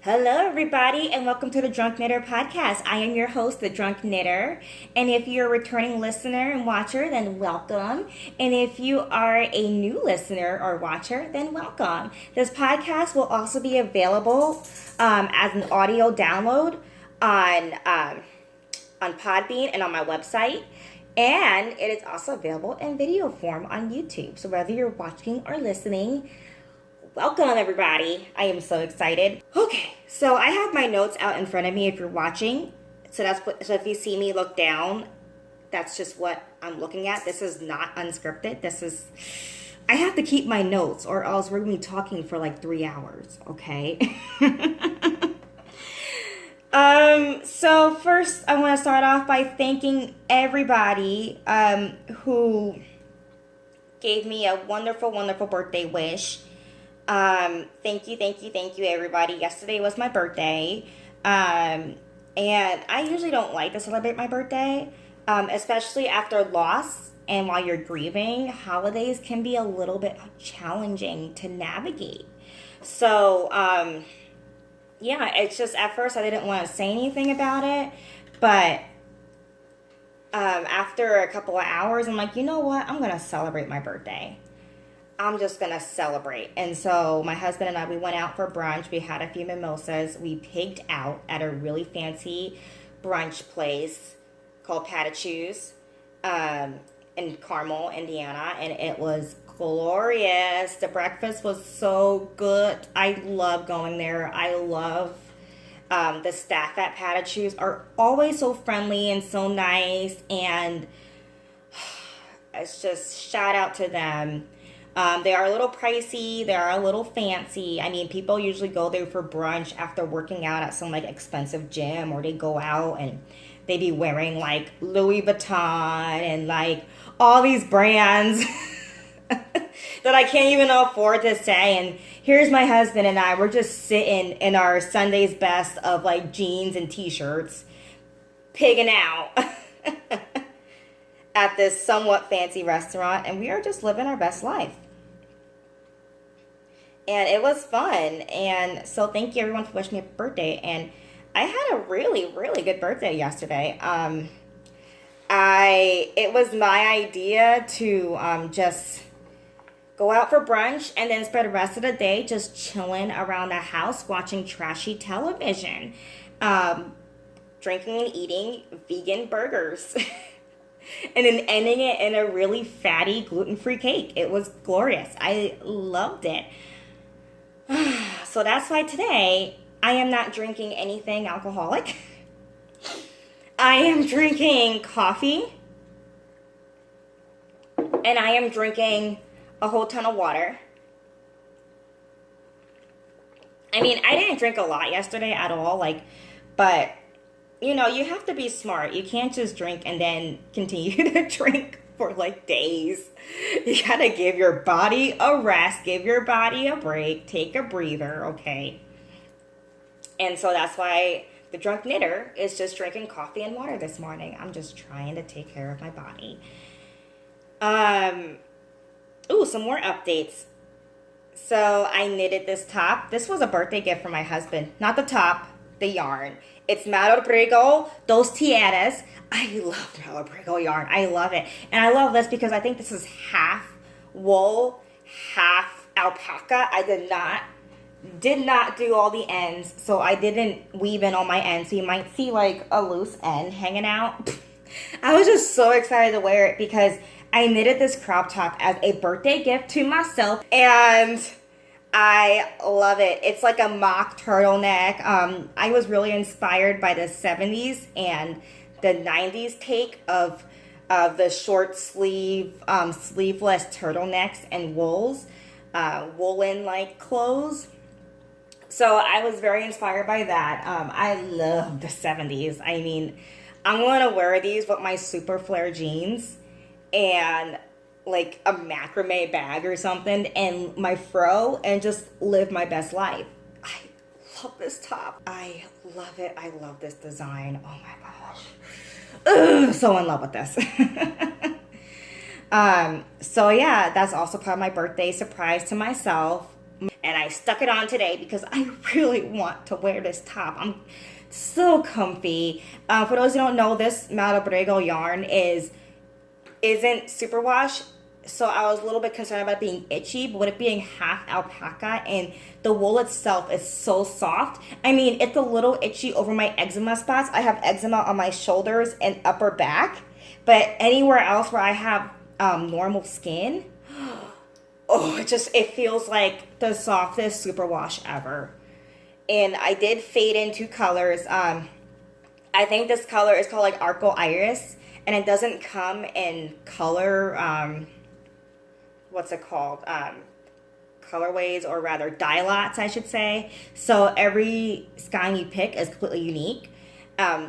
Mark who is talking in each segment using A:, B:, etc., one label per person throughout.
A: Hello, everybody, and welcome to the Drunk Knitter podcast. I am your host, the Drunk Knitter. And if you're a returning listener and watcher, then welcome. And if you are a new listener or watcher, then welcome. This podcast will also be available as an audio download on Podbean and on my website. And it is also available in video form on YouTube. So whether you're watching or listening, welcome, everybody. I am so excited. Okay, so I have my notes out in front of me if you're watching. So if you see me look down, that's just what I'm looking at. This is not unscripted. I have to keep my notes or else we're going to be talking for like 3 hours, okay? So first I want to start off by thanking everybody who gave me a wonderful, wonderful birthday wish. Thank you, everybody. Yesterday was my birthday. And I usually don't like to celebrate my birthday, especially after loss and while you're grieving. Holidays can be a little bit challenging to navigate. So, yeah, it's just at first I didn't want to say anything about it, but after a couple of hours, I'm like, you know what? I'm going to celebrate my birthday. I'm just going to celebrate. And so my husband and I, we went out for brunch. We had a few mimosas. We pigged out at a really fancy brunch place called Patachou's in Carmel, Indiana. And it was glorious. The breakfast was so good. I love going there. I love the staff at Patachou's are always so friendly and so nice. And it's just shout out to them. They are a little pricey. They are a little fancy. I mean, people usually go there for brunch after working out at some like expensive gym, or they go out and they be wearing like Louis Vuitton and like all these brands that I can't even afford to say. And here's my husband and I, we're just sitting in our Sunday's best of like jeans and t-shirts, pigging out at this somewhat fancy restaurant, and we are just living our best life. And it was fun. And so thank you everyone for wishing me a birthday. And I had a really, really good birthday yesterday. It was my idea to just go out for brunch and then spend the rest of the day just chilling around the house watching trashy television, drinking and eating vegan burgers. And then ending it in a really fatty gluten-free cake. It was glorious. I loved it. So that's why today I am not drinking anything alcoholic. I am drinking coffee. And I am drinking a whole ton of water. I mean, I didn't drink a lot yesterday at all, but you know, you have to be smart. You can't just drink and then continue to drink for like days. You gotta give your body a rest, give your body a break, take a breather, okay? And so that's why the Drunk Knitter is just drinking coffee and water this morning. I'm just trying to take care of my body. Some more updates. So I knitted this top. This was a birthday gift from my husband. Not the top, the yarn. It's Malabrigo Dos Tierras. I love Malabrigo yarn. I love it. And I love this because I think this is half wool, half alpaca. I did not do all the ends, so I didn't weave in all my ends. So you might see like a loose end hanging out. I was just so excited to wear it because I knitted this crop top as a birthday gift to myself, and I love it. It's like a mock turtleneck. I was really inspired by the 70s and the 90s take of the short sleeve, sleeveless turtlenecks and woolen like clothes. So I was very inspired by that. I love the 70s. I mean, I'm going to wear these with my super flare jeans and like a macrame bag or something and my fro and just live my best life. I love this top. I love it. I love this design. Oh my gosh. Ugh, so in love with this. So yeah, that's also part of my birthday surprise to myself. and I stuck it on today because I really want to wear this top. I'm so comfy. For those who don't know, this Malabrigo yarn isn't superwash, so I was a little bit concerned about it being itchy, but with it being half alpaca and the wool itself is so soft. I mean, it's a little itchy over my eczema spots. I have eczema on my shoulders and upper back, but anywhere else where I have normal skin, oh, it feels like the softest superwash ever. And I did fade in 2 colors. I think this color is called like Arco Iris, and it doesn't come in color, what's it called? Colorways, or rather dye lots, I should say. So every skein you pick is completely unique.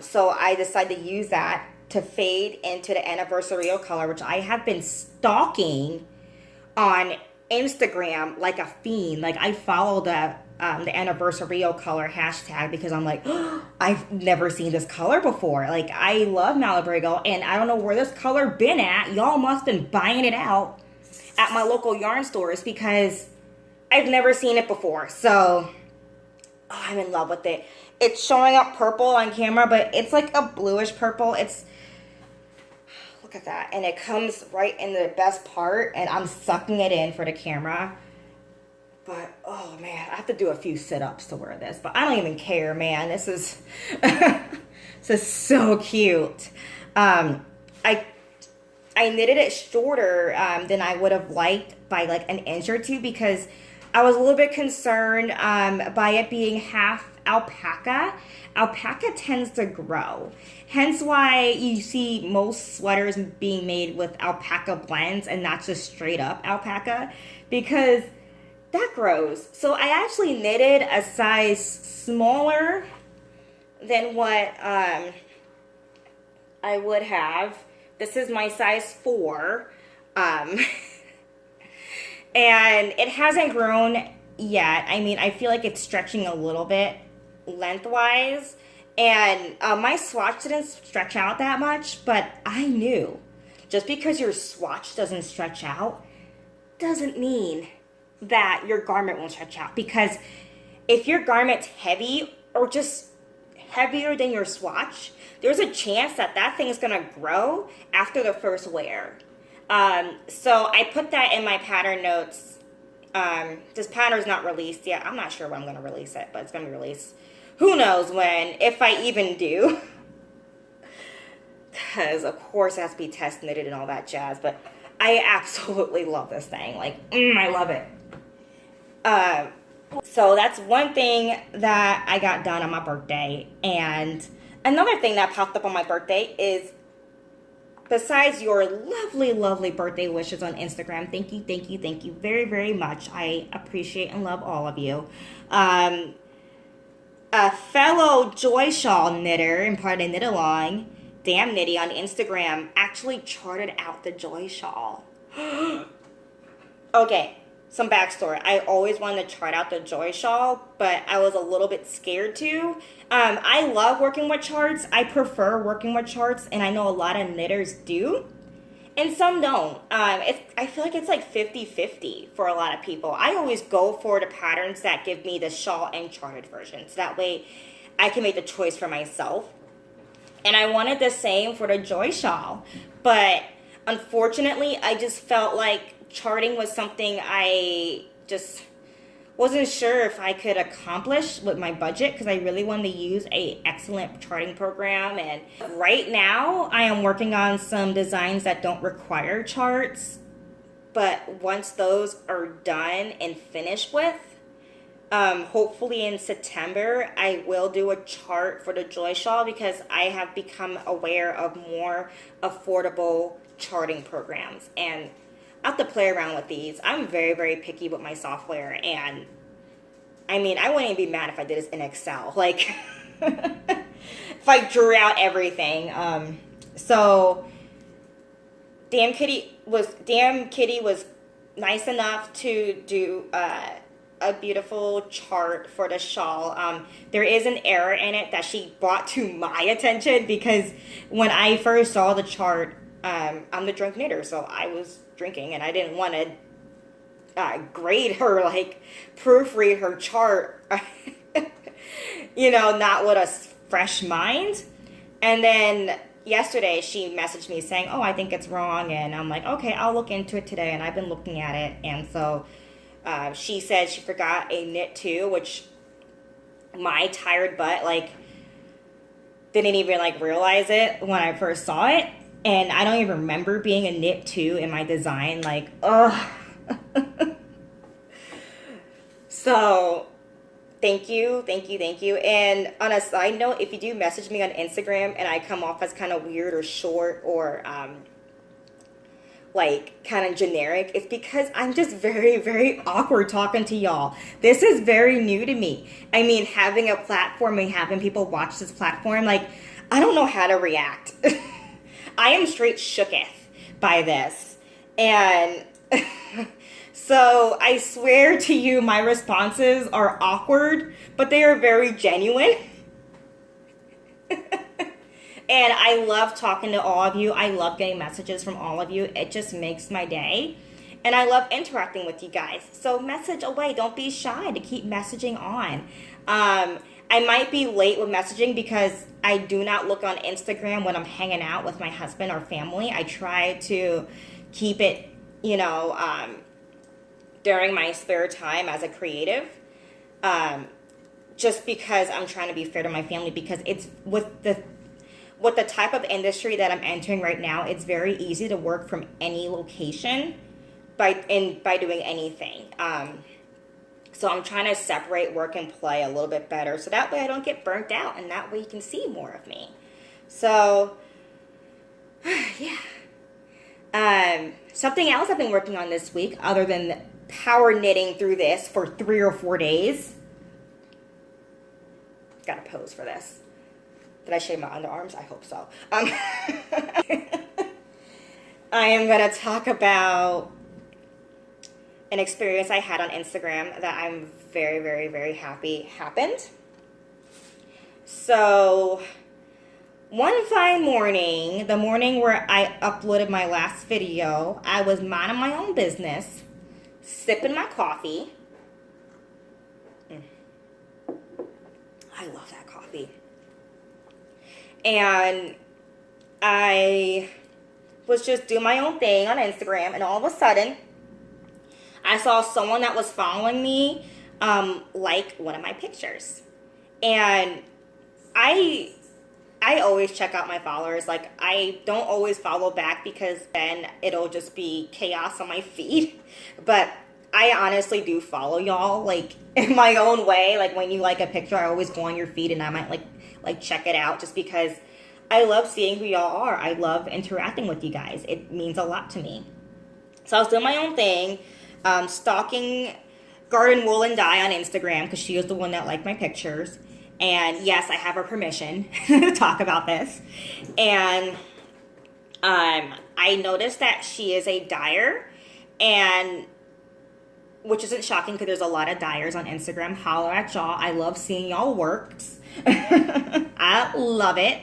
A: So I decided to use that to fade into the Anniversario color, which I have been stalking on Instagram like a fiend. Like, I follow the Anniversario color hashtag because I'm like, oh, I've never seen this color before. Like, I love Malabrigo, and I don't know where this color been at. Y'all must have been buying it out at my local yarn stores because I've never seen it before. So, oh, I'm in love with it. It's showing up purple on camera, but it's like a bluish purple. Look at that. And it comes right in the best part, and I'm sucking it in for the camera. But, oh man, I have to do a few sit-ups to wear this. But I don't even care, man. This is, this is so cute. I knitted it shorter than I would have liked by like an inch or two because I was a little bit concerned by it being half alpaca. Alpaca tends to grow. Hence why you see most sweaters being made with alpaca blends and not just straight up alpaca, because that grows. So I actually knitted a size smaller than what I would have. This is my size 4. And it hasn't grown yet. I mean, I feel like it's stretching a little bit lengthwise. And my swatch didn't stretch out that much, but I knew just because your swatch doesn't stretch out doesn't mean that your garment won't stretch out. Because if your garment's heavy or just heavier than your swatch, there's a chance that that thing is going to grow after the first wear. So I put that in my pattern notes. This pattern's not released yet. I'm not sure when I'm going to release it, but it's going to be released. Who knows when, if I even do. Because, of course, it has to be test knitted and all that jazz. But I absolutely love this thing. Like, I love it. So that's one thing that I got done on my birthday. And another thing that popped up on my birthday is, besides your lovely, lovely birthday wishes on Instagram, thank you very, very much. I appreciate and love all of you. A fellow Joy Shawl knitter and part of Knit Along, Damn Knitty on Instagram, actually charted out the Joy Shawl. Okay, some backstory. I always wanted to chart out the Joy Shawl, but I was a little bit scared to. I love working with charts. I prefer working with charts, and I know a lot of knitters do, and some don't. I feel like it's like 50-50 for a lot of people. I always go for the patterns that give me the shawl and charted version, so that way I can make the choice for myself. And I wanted the same for the Joy Shawl, but unfortunately, I just felt like charting was something I just wasn't sure if I could accomplish with my budget, because I really wanted to use a excellent charting program. And right now I am working on some designs that don't require charts, but once those are done and finished with, hopefully in September I will do a chart for the Joy Shawl, because I have become aware of more affordable charting programs, and I have to play around with these. I'm very, very picky with my software, and I mean, I wouldn't even be mad if I did this in Excel. Like, if I drew out everything. So, Damn Kitty was nice enough to do a beautiful chart for the shawl. There is an error in it that she brought to my attention, because when I first saw the chart, I'm the drunk knitter, so I was drinking and I didn't want to grade her, like proofread her chart, not with a fresh mind. And then yesterday she messaged me saying, "Oh, I think it's wrong," and I'm like, "Okay, I'll look into it today." And I've been looking at it, and so she said she forgot a knit too, which my tired butt like didn't even like realize it when I first saw it, and I don't even remember being a knit two in my design. Like, ugh. So thank you, thank you, thank you. And on a side note, if you do message me on Instagram and I come off as kind of weird or short or like kind of generic, it's because I'm just very, very awkward talking to y'all. This is very new to me. I mean, having a platform and having people watch this platform, like, I don't know how to react. I am straight shooketh by this. And so I swear to you, my responses are awkward, but they are very genuine. And I love talking to all of you. I love getting messages from all of you. It just makes my day. And I love interacting with you guys. So message away. Don't be shy to keep messaging on. I might be late with messaging because I do not look on Instagram when I'm hanging out with my husband or family. I try to keep it, during my spare time as a creative. Just because I'm trying to be fair to my family, because it's with the type of industry that I'm entering right now, it's very easy to work from any location by doing anything. So I'm trying to separate work and play a little bit better, so that way I don't get burnt out, and that way you can see more of me. So, yeah. Something else I've been working on this week, other than power knitting through this for 3 or 4 days. Gotta pose for this. Did I shave my underarms? I hope so. I am going to talk about an experience I had on Instagram that I'm very, very, very happy happened. So, one fine morning, the morning where I uploaded my last video, I was minding my own business, sipping my coffee. I love that coffee. And I was just doing my own thing on Instagram, and all of a sudden, I saw someone that was following me like one of my pictures. And I always check out my followers. Like, I don't always follow back because then it'll just be chaos on my feed. But I honestly do follow y'all, like, in my own way. Like, when you like a picture, I always go on your feed and I might like check it out, just because I love seeing who y'all are. I love interacting with you guys. It means a lot to me. So I was doing my own thing, stalking Garden Wool and Dye on Instagram, because she was the one that liked my pictures. And yes, I have her permission to talk about this. And I noticed that she is a dyer, and which isn't shocking because there's a lot of dyers on Instagram. Holler at y'all. I love seeing y'all works. I love it.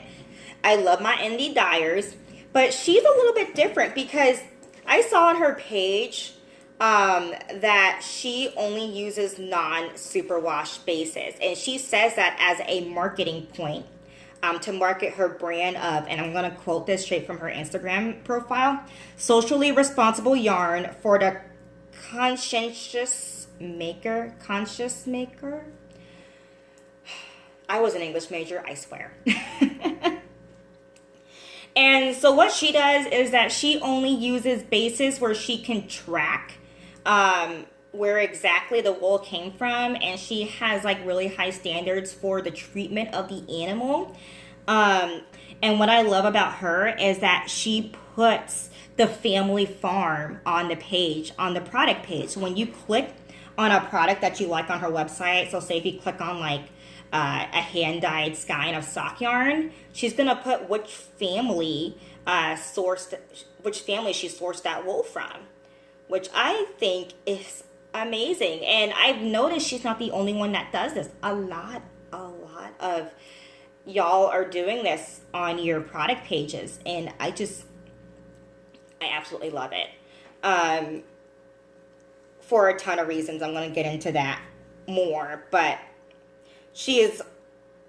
A: I love my indie dyers. But she's a little bit different because I saw on her page that she only uses non-superwash bases. And she says that as a marketing point to market her brand of, and I'm going to quote this straight from her Instagram profile, socially responsible yarn for the conscious maker. I was an English major, I swear. And so what she does is that she only uses bases where she can track where exactly the wool came from, and she has like really high standards for the treatment of the animal. And what I love about her is that she puts the family farm on the page, on the product page. So when you click on a product that you like on her website, so say if you click on like a hand-dyed skein of sock yarn, she's gonna put which family she sourced that wool from, which I think is amazing. And I've noticed she's not the only one that does this. A lot of y'all are doing this on your product pages, and I absolutely love it. for a ton of reasons. I'm going to get into that more, but she is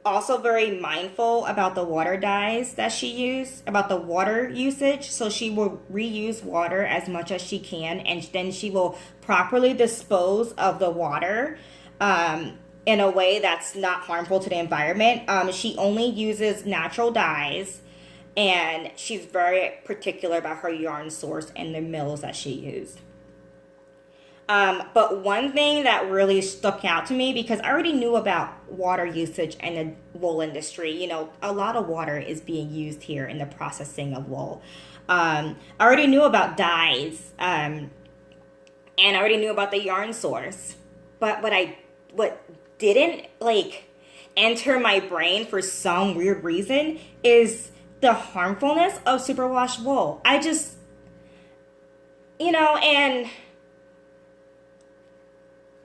A: also very mindful about the water dyes that she uses, about the water usage. So she will reuse water as much as she can, and then she will properly dispose of the water in a way that's not harmful to the environment. She only uses natural dyes, and she's very particular about her yarn source and the mills that she used. But one thing that really stuck out to me, because I already knew about water usage in the wool industry. You know, a lot of water is being used here in the processing of wool. I already knew about dyes, and I already knew about the yarn source. But what didn't like enter my brain for some weird reason is the harmfulness of superwash wool. I just, and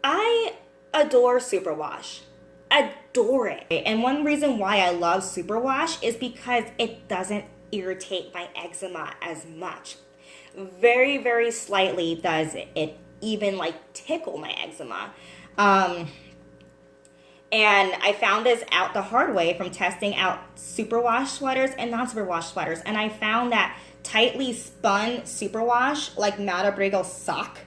A: I adore superwash. Adore it. And one reason why I love superwash is because it doesn't irritate my eczema as much. Very, very slightly does it even like tickle my eczema. And I found this out the hard way from testing out superwash sweaters and non-superwash sweaters. And I found that tightly spun superwash, like Madrigal sock,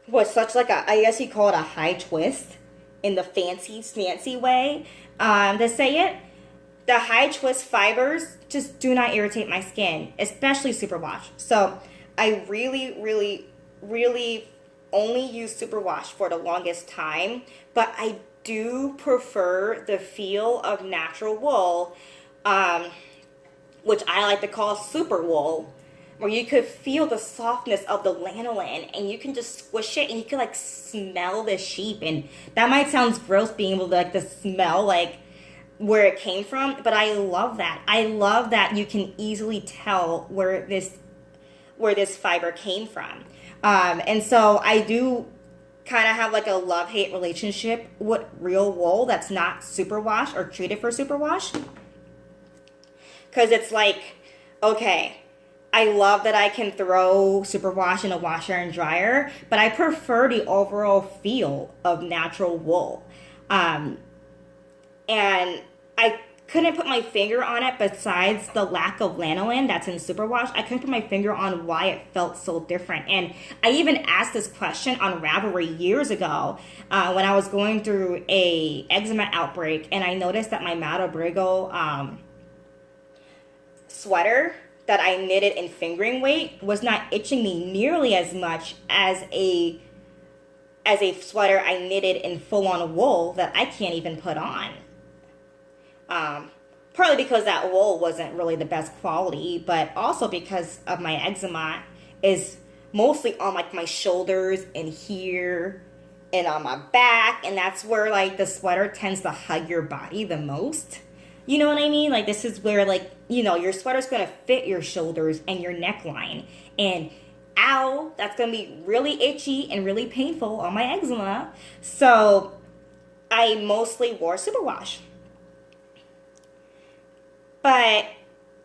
A: was such like I guess you call it a high twist in the fancy way to say it. The high twist fibers just do not irritate my skin, especially superwash. So I really, really, really only use superwash for the longest time, but I do prefer the feel of natural wool, which I like to call super wool, where you could feel the softness of the lanolin and you can just squish it and you can like smell the sheep. And that might sound gross being able to like to smell like where it came from, but I love that. I love that you can easily tell where this fiber came from. And so I do kind of have like a love-hate relationship with real wool that's not superwash or treated for superwash. Because it's like, okay, I love that I can throw superwash in a washer and dryer, but I prefer the overall feel of natural wool. And I couldn't put my finger on it besides the lack of lanolin that's in superwash. I couldn't put my finger on why it felt so different. And I even asked this question on Ravelry years ago when I was going through a eczema outbreak, and I noticed that my Madrigal sweater that I knitted in fingering weight was not itching me nearly as much as a sweater I knitted in full-on wool that I can't even put on. Partly because that wool wasn't really the best quality, but also because of my eczema is mostly on like my shoulders and here and on my back, and that's where like the sweater tends to hug your body the most. You know what I mean? Like this is where like, your sweater's gonna fit your shoulders and your neckline, and ow, that's gonna be really itchy and really painful on my eczema. So I mostly wore superwash. But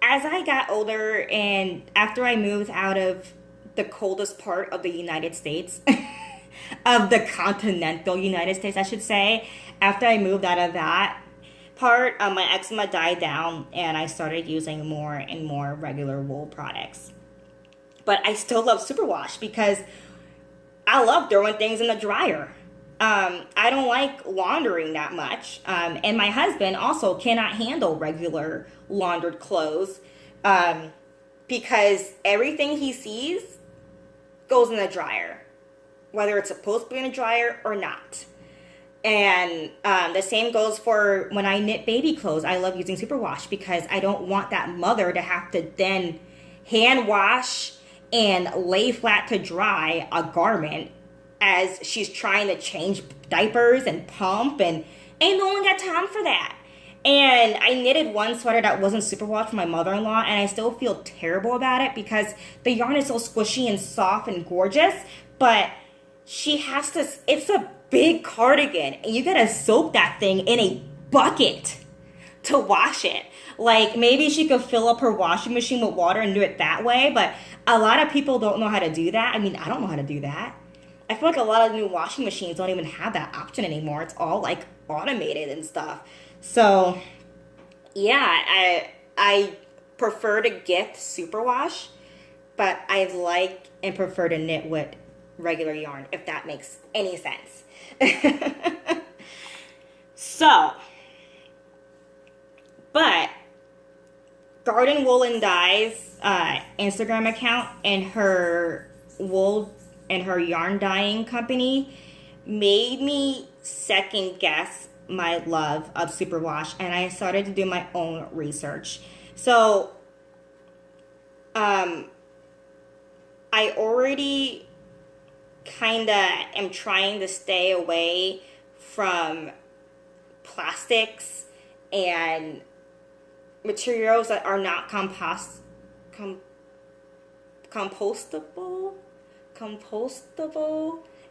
A: as I got older and after I moved out of the coldest part of the United States, of the continental United States, I should say, after I moved out of that part, my eczema died down and I started using more and more regular wool products. But I still love superwash because I love throwing things in the dryer. I don't like laundering that much. And my husband also cannot handle regular laundered clothes because everything he sees goes in the dryer, whether it's supposed to be in a dryer or not. And the same goes for when I knit baby clothes. I love using superwash because I don't want that mother to have to then hand wash and lay flat to dry a garment as she's trying to change diapers and pump, and ain't no one got time for that. And I knitted one sweater that wasn't superwash for my mother-in-law, and I still feel terrible about it because the yarn is so squishy and soft and gorgeous, but she has to, it's a big cardigan, and you gotta soak that thing in a bucket to wash it. Like, maybe she could fill up her washing machine with water and do it that way, but a lot of people don't know how to do that. I mean, I don't know how to do that. I feel like a lot of new washing machines don't even have that option anymore. It's all like automated and stuff. So yeah, I prefer to gift superwash, but I like and prefer to knit with regular yarn, if that makes any sense. So, but Garden Wool and Dye's Instagram account and her wool and her yarn dyeing company made me second guess my love of superwash, and I started to do my own research. So, I already kind of am trying to stay away from plastics and materials that are not compostable.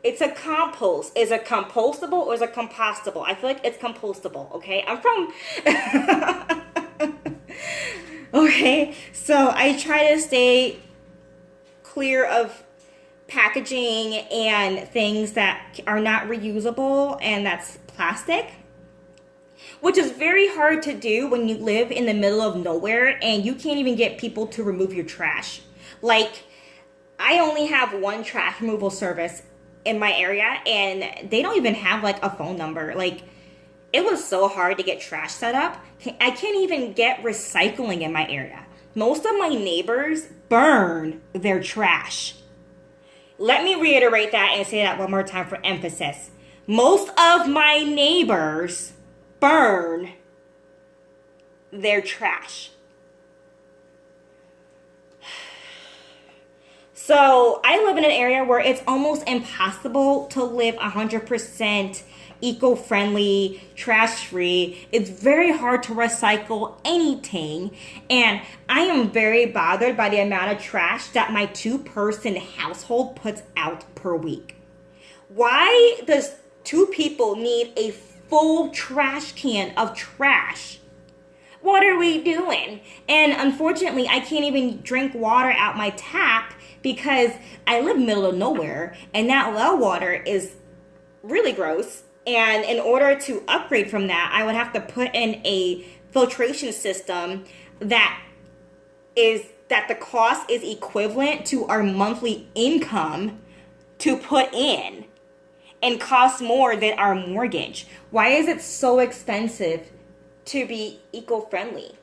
A: It's a compost. Is it compostable or is it compostable? I feel like it's compostable. Okay, I'm from. Okay, so I try to stay clear of packaging and things that are not reusable, and that's plastic, which is very hard to do when you live in the middle of nowhere and you can't even get people to remove your trash. Like, I only have one trash removal service in my area, and they don't even have like a phone number. Like, it was so hard to get trash set up. I can't even get recycling in my area. Most of my neighbors burn their trash. Let me reiterate that and say that one more time for emphasis. Most of my neighbors burn their trash. So I live in an area where it's almost impossible to live 100% eco-friendly, trash-free. It's very hard to recycle anything. And I am very bothered by the amount of trash that my two-person household puts out per week. Why does two people need a full trash can of trash? What are we doing? And unfortunately, I can't even drink water out my tap because I live middle of nowhere and that well water is really gross. And in order to upgrade from that, I would have to put in a filtration system that the cost is equivalent to our monthly income to put in and costs more than our mortgage. Why is it so expensive to be eco-friendly?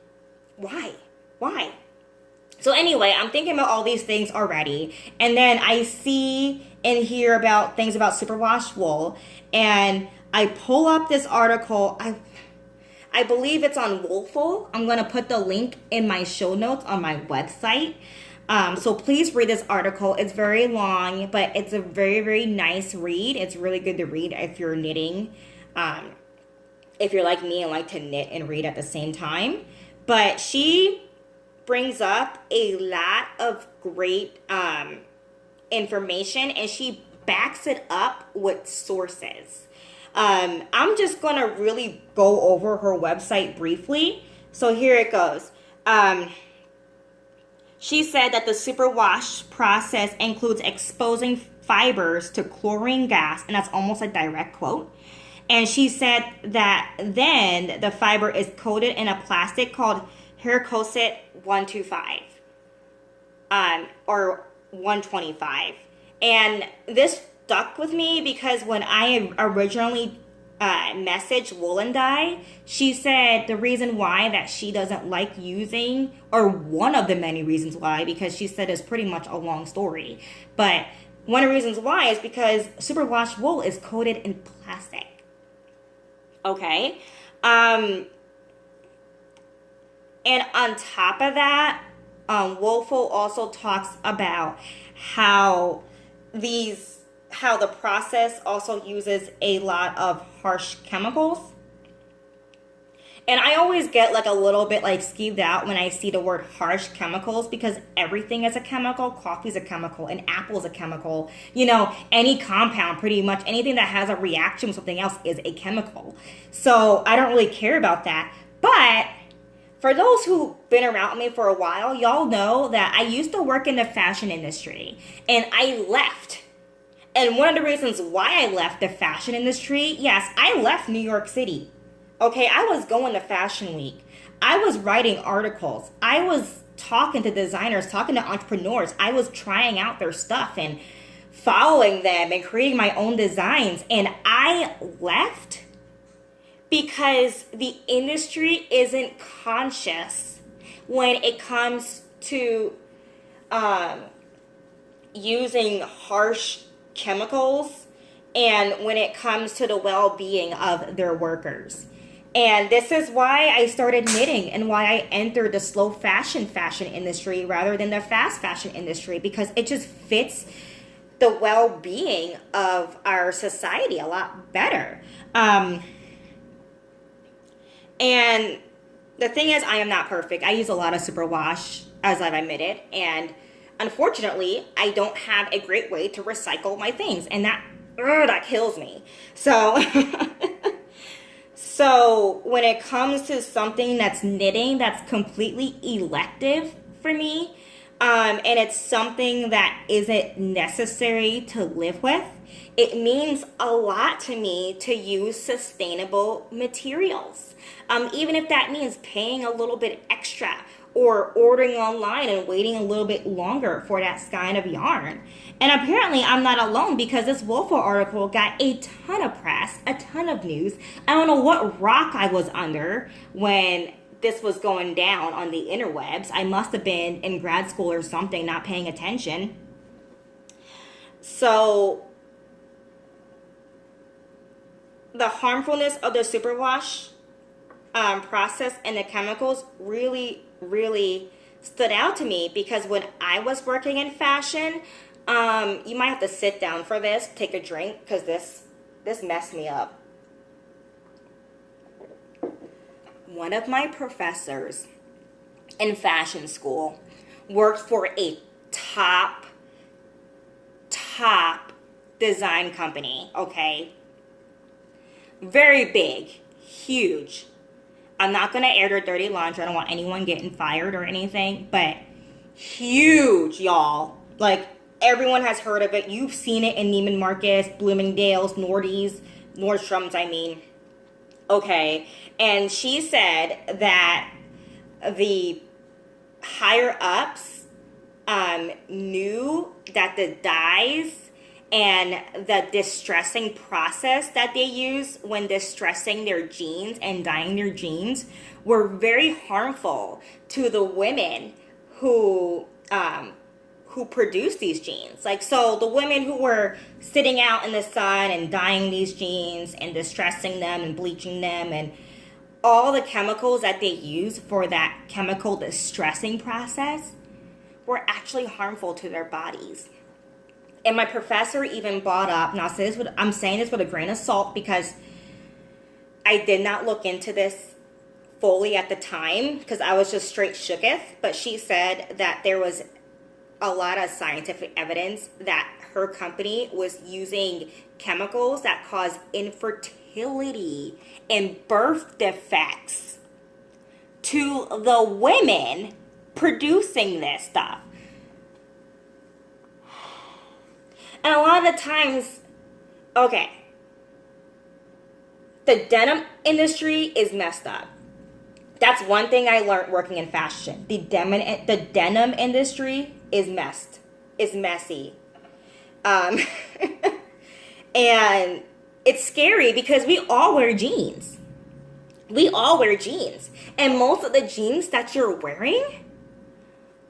A: Why? So anyway, I'm thinking about all these things already. And then I see and hear about things about superwash wool. And I pull up this article. I believe it's on Woolful. I'm going to put the link in my show notes on my website. So please read this article. It's very long, but it's a very, very nice read. It's really good to read if you're knitting. If you're like me and like to knit and read at the same time. But she brings up a lot of great information, and she backs it up with sources. I'm just going to really go over her website briefly. So here it goes. She said that the superwash process includes exposing fibers to chlorine gas, and that's almost a direct quote. And she said that then the fiber is coated in a plastic called Heracosit 125 or 125. And this stuck with me because when I originally messaged Wool and Dye, she said the reason why that she doesn't like using, or one of the many reasons why, because she said it's pretty much a long story, but one of the reasons why is because superwash wool is coated in plastic. Okay. And on top of that, Woolful also talks about how the process also uses a lot of harsh chemicals. And I always get like a little bit like skeeved out when I see the word harsh chemicals, because everything is a chemical. Coffee's a chemical, an apple's a chemical. You know, any compound, pretty much anything that has a reaction with something else is a chemical. So I don't really care about that. But for those who've been around me for a while, y'all know that I used to work in the fashion industry, and I left And one of the reasons why I left the fashion industry, yes, I left New York City. Okay, I was going to Fashion Week. I was writing articles. I was talking to designers, talking to entrepreneurs. I was trying out their stuff and following them and creating my own designs. And I left because the industry isn't conscious when it comes to using harsh chemicals and when it comes to the well-being of their workers. And this is why I started knitting and why I entered the slow fashion industry rather than the fast fashion industry, because it just fits the well-being of our society a lot better. And the thing is, I am not perfect. I use a lot of superwash, as I've admitted, and unfortunately, I don't have a great way to recycle my things, and that kills me. So, so when it comes to something that's knitting, that's completely elective for me, and it's something that isn't necessary to live with, it means a lot to me to use sustainable materials. Even if that means paying a little bit extra or ordering online and waiting a little bit longer for that kind of yarn. And apparently I'm not alone, because this Woolful article got a ton of press, a ton of news. I don't know what rock I was under when this was going down on the interwebs. I must have been in grad school or something, not paying attention. So the harmfulness of the superwash process and the chemicals really stood out to me, because when I was working in fashion, you might have to sit down for this, take a drink, because this messed me up. One of my professors in fashion school worked for a top design company, okay? Very big, huge. I'm not going to air their dirty laundry. I don't want anyone getting fired or anything, but huge, y'all. Like, everyone has heard of it. You've seen it in Neiman Marcus, Bloomingdale's, Nordstrom's, I mean. Okay. And she said that the higher ups knew that the dyes and the distressing process that they use when distressing their jeans and dyeing their jeans were very harmful to the women who produce these jeans. Like, so the women who were sitting out in the sun and dyeing these jeans and distressing them and bleaching them, and all the chemicals that they use for that chemical distressing process were actually harmful to their bodies. And my professor even brought up, now I'm saying this with a grain of salt, because I did not look into this fully at the time, because I was just straight shooketh, but she said that there was a lot of scientific evidence that her company was using chemicals that cause infertility and birth defects to the women producing this stuff. And a lot of the times, okay, the denim industry is messed up. That's one thing I learned working in fashion. The denim industry is messy. And it's scary, because we all wear jeans. And most of the jeans that you're wearing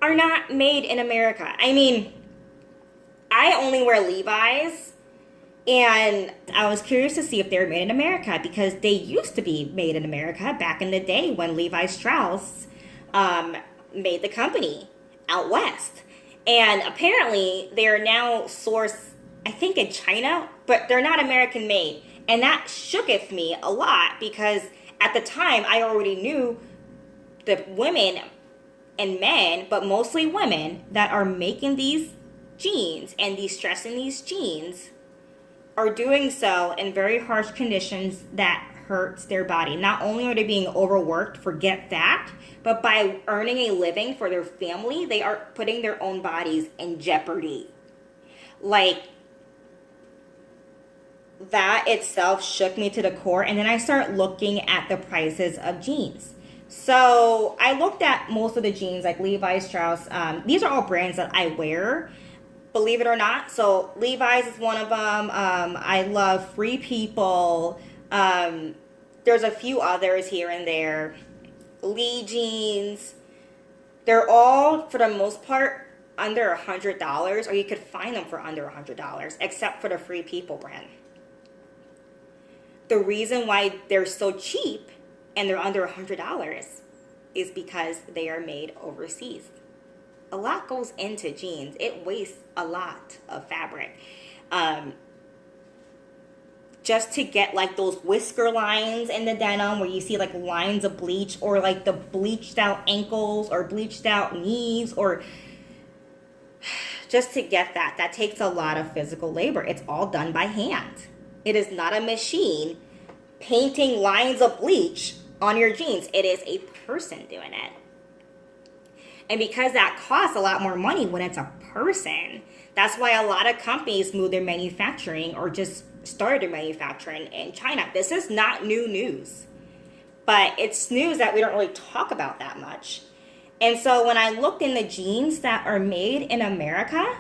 A: are not made in America. I mean, I only wear Levi's, and I was curious to see if they were made in America, because they used to be made in America back in the day when Levi Strauss made the company out west. And apparently they are now sourced, I think, in China, but they're not American made. And that shooketh me a lot, because at the time I already knew the women and men, but mostly women, that are making these jeans and distressing these jeans are doing so in very harsh conditions that hurts their body. Not only are they being overworked, forget that, but by earning a living for their family, they are putting their own bodies in jeopardy. Like, that itself shook me to the core. And then I start looking at the prices of jeans. So I looked at most of the jeans, like Levi Strauss. These are all brands that I wear, believe it or not. So Levi's is one of them. I love Free People. There's a few others here and there. Lee jeans. They're all, for the most part, under $100, or you could find them for under $100, except for the Free People brand. The reason why they're so cheap and they're under $100 is because they are made overseas. A lot goes into jeans. It wastes a lot of fabric. Just to get like those whisker lines in the denim where you see like lines of bleach, or like the bleached out ankles or bleached out knees, or just to get that takes a lot of physical labor. It's all done by hand. It is not a machine painting lines of bleach on your jeans. It is a person doing it. And because that costs a lot more money when it's a person, that's why a lot of companies move their manufacturing or just started their manufacturing in China. This is not new news, but it's news that we don't really talk about that much. And so when I looked in the jeans that are made in America,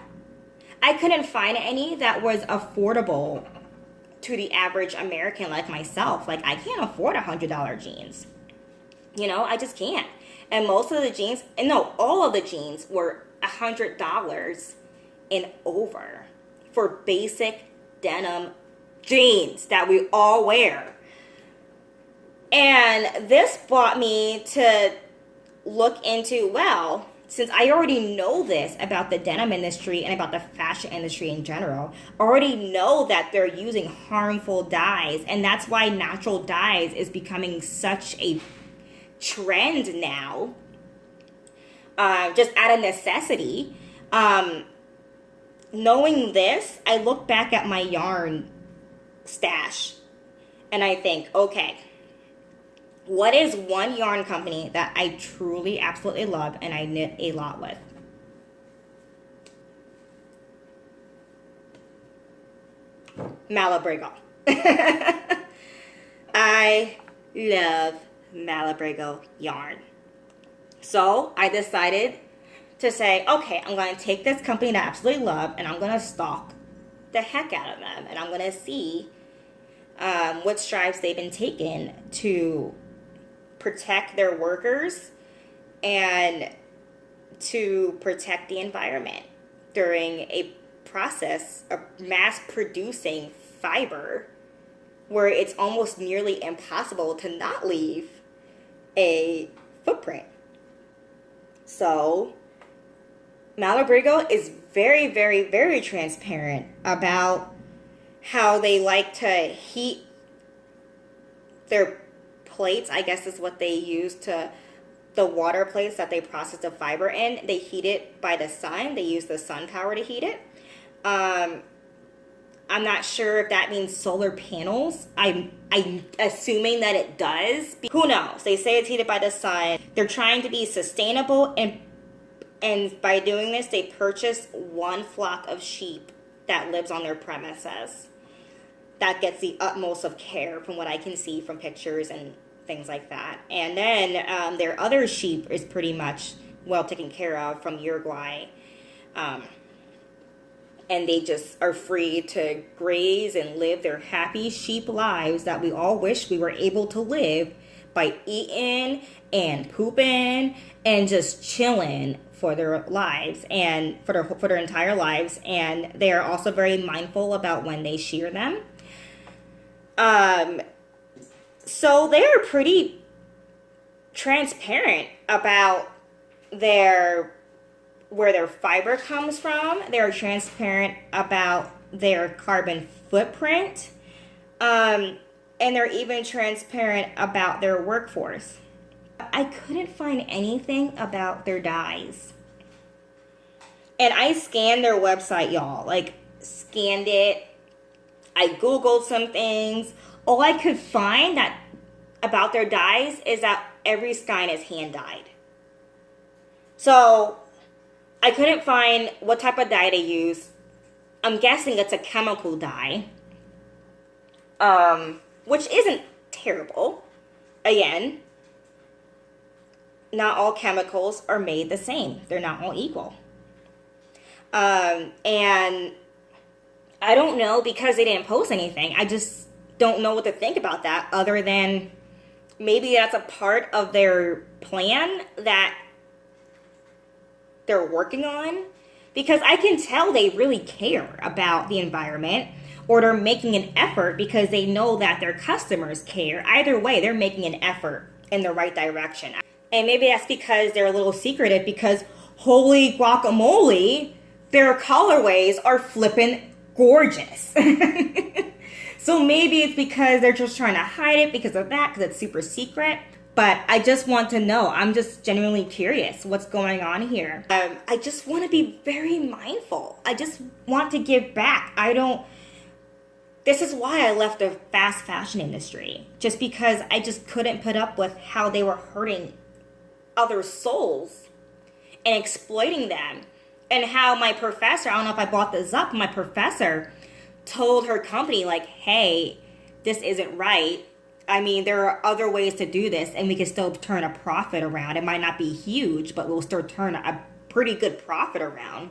A: I couldn't find any that was affordable to the average American like myself. Like, I can't afford $100 jeans. You know, I just can't. And most of the jeans, and no, all of the jeans were $100 and over for basic denim jeans that we all wear. And this brought me to look into, well, since I already know this about the denim industry and about the fashion industry in general, I already know that they're using harmful dyes, and that's why natural dyes is becoming such a trend now, just out of necessity. Knowing this, I look back at my yarn stash and I think, okay, what is one yarn company that I truly absolutely love and I knit a lot with? Malabrigo. I love Malabrigo yarn. So I decided to say, okay, I'm going to take this company that I absolutely love and I'm going to stalk the heck out of them. And I'm going to see what strides they've been taking to protect their workers and to protect the environment during a process of mass producing fiber where it's almost nearly impossible to not leave a footprint. So Malabrigo is very, very, very transparent about how they like to heat their plates, I guess is what they use, to the water plates that they process the fiber in. They heat it by the sun. They use the sun power to heat it. I'm not sure if that means solar panels. I'm assuming that it does. Who knows? They say it's heated by the sun. They're trying to be sustainable, and by doing this, they purchase one flock of sheep that lives on their premises. That gets the utmost of care from what I can see from pictures and things like that. And then their other sheep is pretty much well taken care of from Uruguay. And they just are free to graze and live their happy sheep lives that we all wish we were able to live by eating and pooping and just chilling for their lives and for their entire lives. And they are also very mindful about when they shear them. So they're pretty transparent about where their fiber comes from. They're transparent about their carbon footprint. And they're even transparent about their workforce. I couldn't find anything about their dyes. And I scanned their website, y'all. Like, scanned it. I Googled some things. All I could find that about their dyes is that every skein is hand dyed. So I couldn't find what type of dye they use. I'm guessing it's a chemical dye. which isn't terrible. Again, not all chemicals are made the same. They're not all equal. And I don't know, because they didn't post anything. I just don't know what to think about that, other than maybe that's a part of their plan that they're working on. Because I can tell they really care about the environment, or they're making an effort because they know that their customers care. Either way, they're making an effort in the right direction. And maybe that's because they're a little secretive, because holy guacamole, their colorways are flippin' gorgeous. So maybe it's because they're just trying to hide it because of that, because it's super secret. But I just want to know. I'm just genuinely curious what's going on here. I just want to be very mindful. I just want to give back. This is why I left the fast fashion industry. Just because I just couldn't put up with how they were hurting other souls and exploiting them. And how my professor, I don't know if I brought this up, my professor told her company, like, hey, this isn't right. I mean, there are other ways to do this, and we can still turn a profit around. It might not be huge, but we'll still turn a pretty good profit around.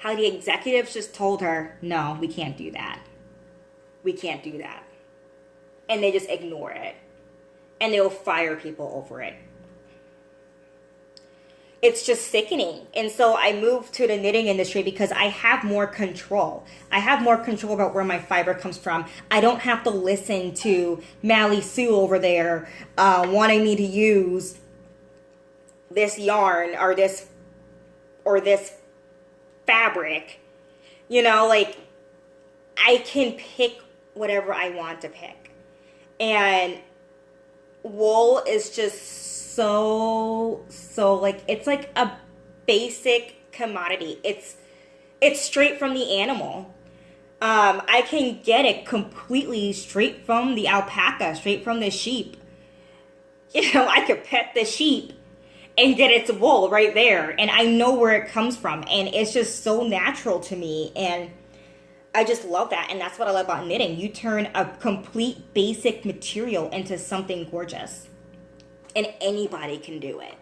A: How the executives just told her, no, we can't do that. We can't do that. And they just ignore it. And they'll fire people over it. It's just sickening. And so I moved to the knitting industry because I have more control. I have more control about where my fiber comes from. I don't have to listen to Mally Sue over there wanting me to use this yarn or this fabric. You know, like, I can pick whatever I want to pick. And wool is just so like, it's like a basic commodity. It's straight from the animal. I can get it completely straight from the alpaca, straight from the sheep. You know, I could pet the sheep and get its wool right there, and I know where it comes from, and it's just so natural to me, and I just love that. And that's what I love about knitting. You turn a complete basic material into something gorgeous. And anybody can do it.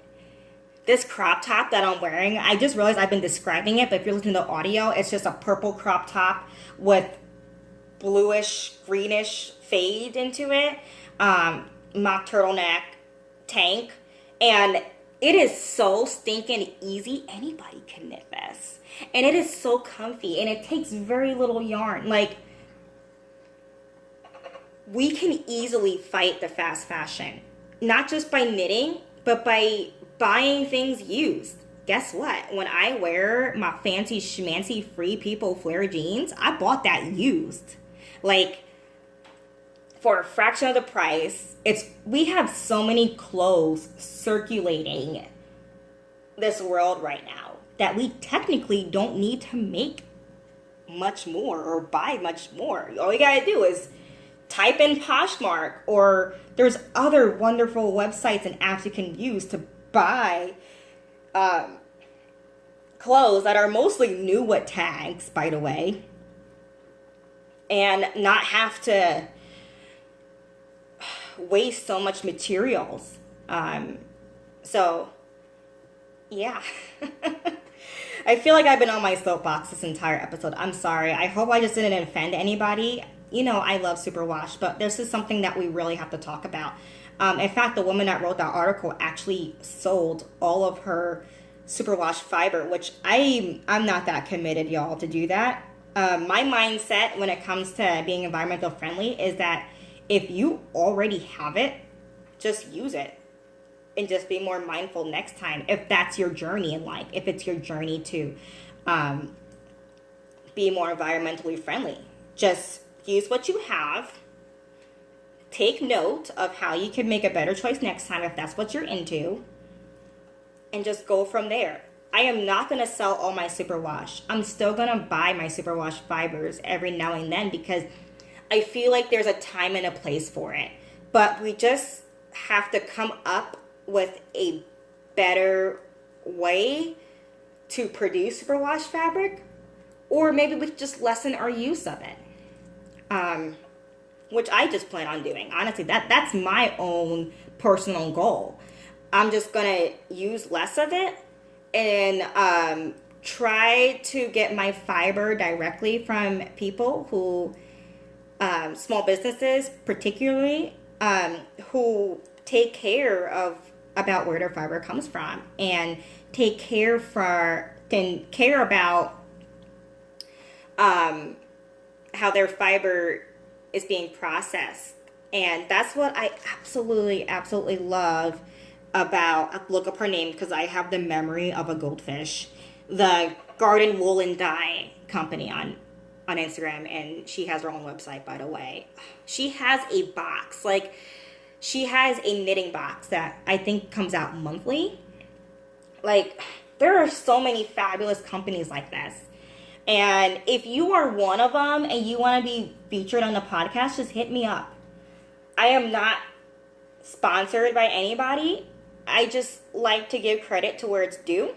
A: This crop top that I'm wearing, I just realized I've been describing it, but if you're listening to audio, it's just a purple crop top with bluish, greenish fade into it. Mock turtleneck, tank. And it is so stinking easy. Anybody can knit this. And it is so comfy. And it takes very little yarn. Like, we can easily fight the fast fashion. Not just by knitting, but by buying things used. Guess what? When I wear my fancy schmancy Free People flare jeans, I bought that used. Like, for a fraction of the price. We have so many clothes circulating this world right now that we technically don't need to make much more or buy much more. All you gotta do is type in Poshmark, or there's other wonderful websites and apps you can use to buy clothes that are mostly new with tags, by the way, and not have to waste so much materials. So, yeah. I feel like I've been on my soapbox this entire episode. I'm sorry. I hope I just didn't offend anybody. You know, I love superwash, but this is something that we really have to talk about. In fact, the woman that wrote that article actually sold all of her superwash fiber, which I'm not that committed, y'all, to do that. My mindset when it comes to being environmental friendly is that if you already have it, just use it. And just be more mindful next time, if that's your journey in life, if it's your journey to be more environmentally friendly. Just use what you have. Take note of how you can make a better choice next time if that's what you're into. And just go from there. I am not going to sell all my superwash. I'm still going to buy my superwash fibers every now and then because I feel like there's a time and a place for it. But we just have to come up with a better way to produce superwash fabric. Or maybe we just lessen our use of it. which I just plan on doing. Honestly, that's my own personal goal. I'm just gonna use less of it and try to get my fiber directly from people who, small businesses particularly, who take care of about where their fiber comes from and care about how their fiber is being processed. And that's what I absolutely love about, look up her name because I have the memory of a goldfish, the Garden Wool and Dye company on Instagram, and she has her own website, by the way. She has a box, like she has a knitting box that I think comes out monthly. Like, there are so many fabulous companies like this. And if you are one of them and you want to be featured on the podcast, just hit me up. I am not sponsored by anybody. I just like to give credit to where it's due.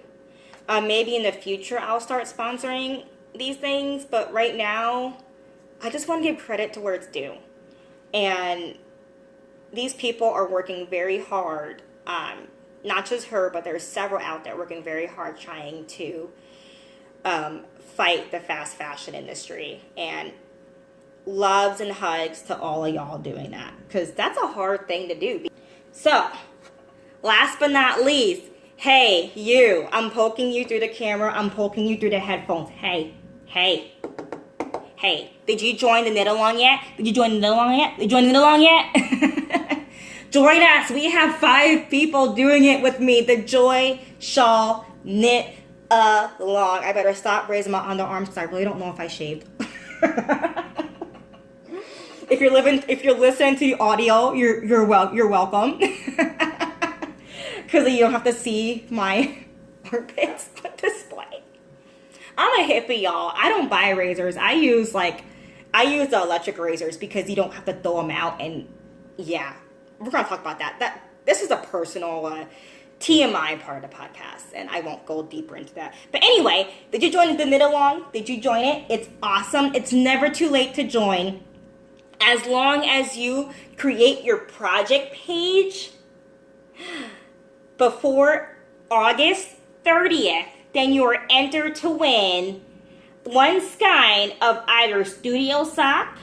A: Maybe in the future I'll start sponsoring these things, but right now I just want to give credit to where it's due. And these people are working very hard. Not just her, but there's several out there working very hard trying to fight the fast fashion industry. And loves and hugs to all of y'all doing that, because that's a hard thing to do. So, last but not least, hey, you. I'm poking you through the camera. I'm poking you through the headphones. Hey. Did you join the knit along yet? Join us. We have 5 people doing it with me. The Joy Shawl Knit Along. I better stop raising my underarms because I really don't know if I shaved. If you're listening to the audio, you're welcome. Because you don't have to see my armpits display. I'm a hippie, y'all. I don't buy razors. I use the electric razors because you don't have to throw them out. And yeah, we're gonna talk about that. This is a personal TMI part of the podcast, and I won't go deeper into that. But anyway, did you join the knit along? Did you join it? It's awesome. It's never too late to join. As long as you create your project page before August 30th, then you are entered to win 1 skein of either Studio Sock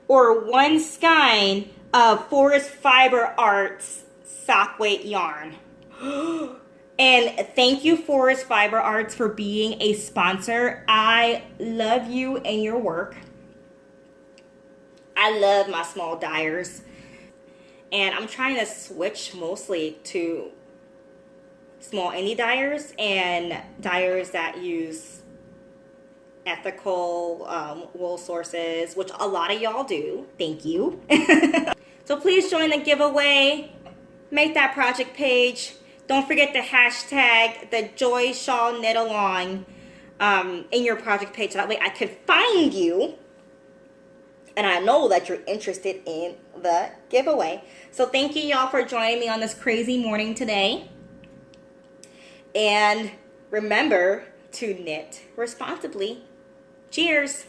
A: or 1 skein of Forest Fiber Arts sock weight yarn. And thank you, Forest Fiber Arts, for being a sponsor. I love you and your work. I love my small dyers. And I'm trying to switch mostly to small indie dyers and dyers that use ethical wool sources, which a lot of y'all do. Thank you. So please join the giveaway. Make that project page. Don't forget the hashtag the Joy Shawl Knit Along in your project page. So that way I can find you. And I know that you're interested in the giveaway. So thank you, y'all, for joining me on this crazy morning today. And remember to knit responsibly. Cheers.